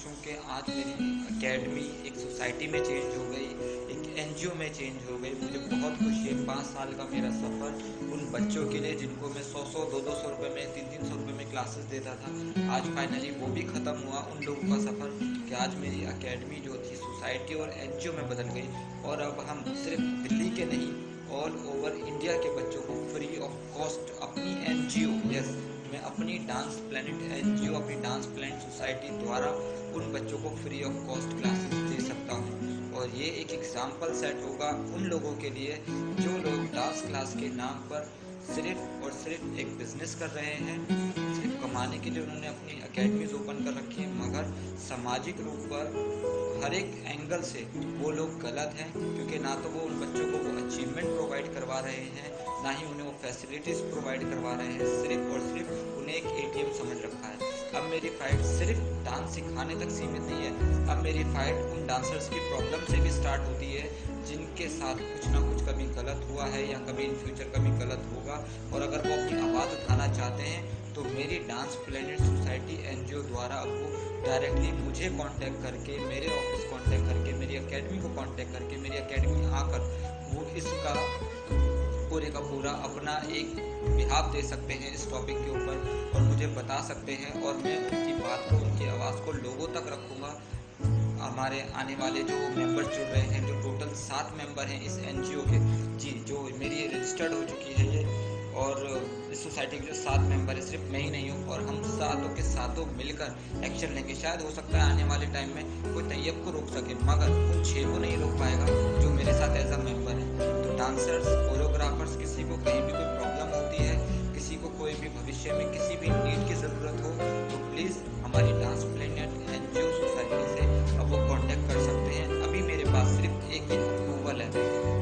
खुश हूँ कि आज मेरी एकेडमी एक सोसाइटी में चेंज हो गई, एक एनजीओ में चेंज हो गई। मुझे बहुत खुशी है। 5 साल का मेरा सफ़र उन बच्चों के लिए जिनको मैं 100-100, 200-200 रुपये में, 300-300 रुपये में क्लासेस देता था, आज फाइनली वो भी ख़त्म हुआ। उन लोगों का सफ़र कि आज मेरी एकेडमी जो थी सोसाइटी और एनजीओ में बदल गई, और अब हम सिर्फ दिल्ली के नहीं, ऑल ओवर इंडिया के बच्चों को फ्री ऑफ कॉस्ट अपनी एनजीओ, यस, मैं अपनी डांस प्लैनेट एनजीओ, अपनी डांस प्लैनेट सोसाइटी द्वारा उन बच्चों को फ्री ऑफ कॉस्ट क्लासेस दे सकता हूँ। और ये एक एग्जाम्पल सेट होगा उन लोगों के लिए जो लोग डांस क्लास के नाम पर सिर्फ और सिर्फ एक बिजनेस कर रहे हैं। सिर्फ कमाने के लिए उन्होंने अपनी एकेडमीज ओपन कर रखी है, मगर सामाजिक रूप पर हर एक एंगल से वो लोग गलत हैं, क्योंकि ना तो वो उन बच्चों को वो अचीवमेंट प्रोवाइड करवा रहे हैं, ना ही उन्हें वो फैसिलिटीज़ प्रोवाइड करवा रहे हैं। सिर्फ और सिर्फ उन्हें एक एटीएम समझ रखा है। अब मेरी फाइट सिर्फ डांस सिखाने तक सीमित नहीं है। अब मेरी फाइट उन डांसर्स की प्रॉब्लम से भी स्टार्ट होती है जिनके साथ कुछ ना कुछ कभी गलत हुआ है या कभी इन फ्यूचर कभी गलत होगा, और अगर वो अपनी आवाज़ उठाना चाहते हैं तो मेरी डांस प्लैनेट सोसाइटी एनजीओ द्वारा अब वो डायरेक्टली मुझे कांटेक्ट करके, मेरे ऑफिस कांटेक्ट करके, मेरी एकेडमी को कांटेक्ट करके, मेरी एकेडमी आकर वो इसका पूरे का पूरा अपना एक बिहाव दे सकते हैं इस टॉपिक के ऊपर, और मुझे बता सकते हैं, और मैं उनकी बात को, उनकी आवाज़ को लोगों तक रखूँगा। हमारे आने वाले जो मेंबर्स जुड़ रहे हैं, जो टोटल 7 मेंबर हैं इस एनजीओ के, जी, जो मेरी रजिस्टर्ड हो चुकी है ये, और इस सोसाइटी के जो 7 मेंबर है, सिर्फ मैं ही नहीं हूँ, और हम सातों के सातों मिलकर एक्शन लेंगे। शायद हो सकता है आने वाले टाइम में कोई तैयब को रोक सके, मगर उन 6 को नहीं रोक पाएगा जो मेरे साथ एज अ मेंबर है। तो डांसर्स, कोरियोग्राफर्स, किसी को कहीं भी कोई प्रॉब्लम होती है, किसी को कोई भी भविष्य में किसी भी नीड की ज़रूरत हो, तो प्लीज़ हमारी डांस प्लैनेट एनजीओ सोसाइटी से अब वो कांटेक्ट कर सकते हैं। अभी मेरे पास सिर्फ एक ही अप्रूवल है।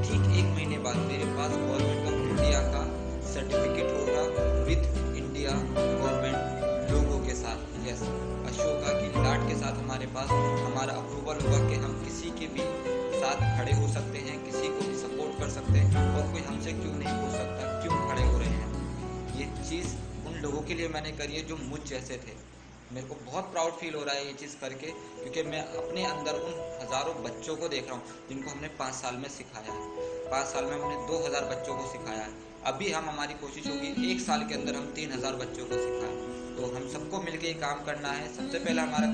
ठीक 1 महीने बाद मेरे पास गवर्नमेंट ऑफ इंडिया का सर्टिफिकेट होगा विद इंडिया गवर्नमेंट लोगों के साथ, यस, अशोका की लाट के साथ हमारे पास हमारा अप्रूवल होगा कि हम किसी के भी साथ खड़े हो सकते हैं, किसी को भी सपोर्ट कर सकते हैं, और कोई हमसे क्यों नहीं पूछ सकता क्यों खड़े हो रहे हैं। ये चीज़ उन लोगों के लिए मैंने करी है जो मुझ जैसे थे। मेरे को बहुत प्राउड फील हो रहा है ये चीज़ करके, क्योंकि मैं अपने अंदर उन हज़ारों बच्चों को देख रहा हूँ जिनको हमने 5 साल में सिखाया है। 5 साल में हमने 2000 बच्चों को सिखाया है। अभी हमारी कोशिश होगी 1 साल के अंदर हम 3000 बच्चों को सिखाएं। तो हम सबको मिलके ये काम करना है। सबसे पहला हमारा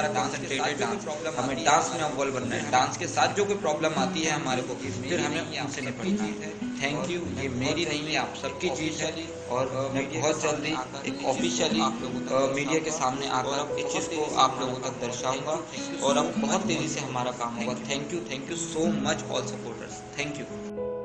कंसंट्रेटेड डांस, हमें डांस में अव्वल बनना है। डांस के साथ जो कोई प्रॉब्लम आती है हमारे को, फिर हमें उनसे निपटना है। थैंक यू, ये मेरी नहीं है, आप सबकी चीज़ है, और मैं बहुत जल्दी एक ऑफिशियली मीडिया के सामने आकर इस चीज़ को आप लोगों तक दर्शाऊंगा, और अब बहुत तेज़ी से हमारा काम होगा। Thank you so much all supporters, thank you.